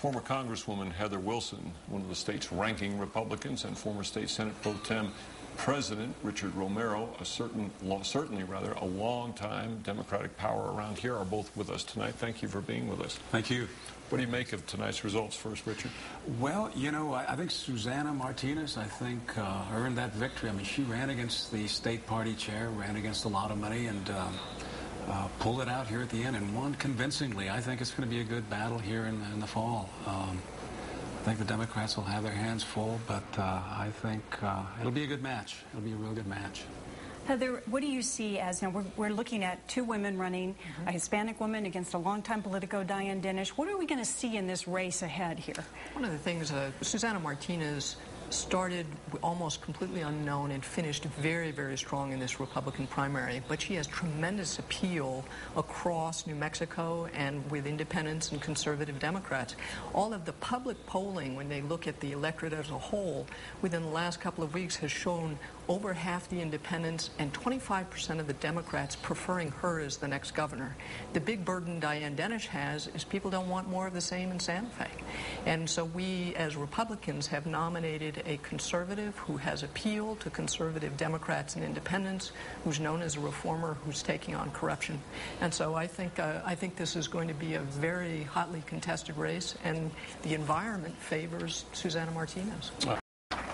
Former Congresswoman Heather Wilson, one of the state's ranking Republicans, and former state Senate Pro Tem President Richard Romero, certainly a long-time Democratic power around here, are both with us tonight. Thank you for being with us. Thank you. What do you make of tonight's results first, Richard? Well, you know, I think Susana Martinez, earned that victory. I mean, she ran against the state party chair, ran against a lot of money, and pulled it out here at the end and won convincingly. I think it's going to be a good battle here in the fall. I think the Democrats will have their hands full, but I think it'll be a good match. It'll be a real good match. Heather, what do you see as, now we're looking at two women running, a Hispanic woman against a longtime Politico, Diane Dennis. What are we going to see in this race ahead here? One of the things, Susana Martinez started almost completely unknown and finished very, very strong in this Republican primary, but she has tremendous appeal across New Mexico and with independents and conservative Democrats. All of the public polling, when they look at the electorate as a whole, within the last couple of weeks has shown over half the independents and 25% of the Democrats preferring her as the next governor. The big burden Diane Dennis has is people don't want more of the same in Santa Fe. And so we, as Republicans, have nominated a conservative who has appeal to conservative Democrats and independents, who's known as a reformer, who's taking on corruption. And so I think this is going to be a very hotly contested race, and the environment favors Susana Martinez.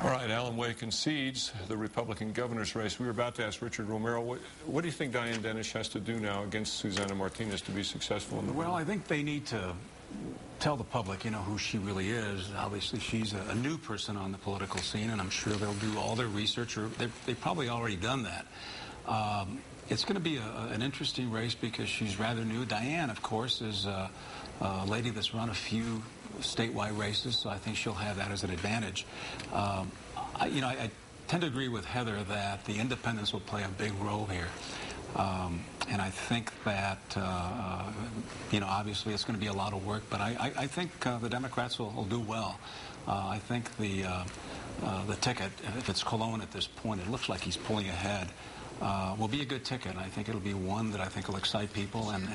All right, Alan Way concedes the Republican governor's race. We were about to ask Richard Romero, what do you think Diane Dennis has to do now against Susana Martinez to be successful in the Well, I think they need to tell the public, you know, who she really is. Obviously, she's a new person on the political scene, and I'm sure they'll do all their research, or they've probably already done that. It's going to be an interesting race because she's rather new. Diane, of course, is a lady that's run a few statewide races, so I think she'll have that as an advantage. I tend to agree with Heather that the independents will play a big role here. And I think that, obviously it's going to be a lot of work, but I think the Democrats will do well. I think the ticket, if it's Colon at this point, it looks like he's pulling ahead, will be a good ticket. I think it'll be one that I think will excite people and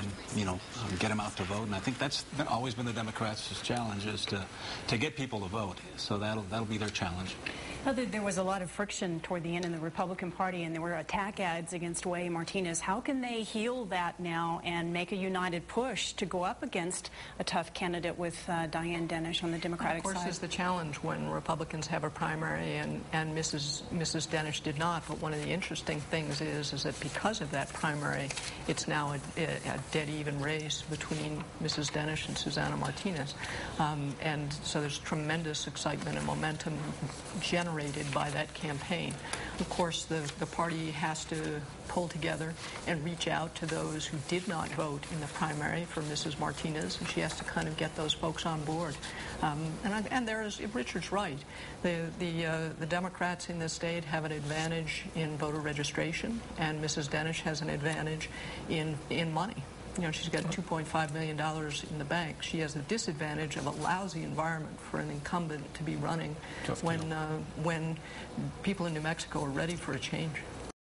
get them out to vote. And I think that's always been the Democrats' challenge, is to get people to vote. So that'll be their challenge. There was a lot of friction toward the end in the Republican Party, and there were attack ads against Way Martinez. How can they heal that now and make a united push to go up against a tough candidate with Diane Dennis on the Democratic side? Of course, is the challenge when Republicans have a primary and Mrs. Dennis did not. But one of the interesting things is that because of that primary, it's now a dead-even race between Mrs. Dennis and Susana Martinez. And so there's tremendous excitement and momentum generated by that campaign. Of course, the party has to pull together and reach out to those who did not vote in the primary for Mrs. Martinez, and she has to kind of get those folks on board. And Richard's right. The Democrats in this state have an advantage in voter registration, and Mrs. Dennis has an advantage in money. You know, she's got $2.5 million in the bank. She has the disadvantage of a lousy environment for an incumbent to be running when people in New Mexico are ready for a change.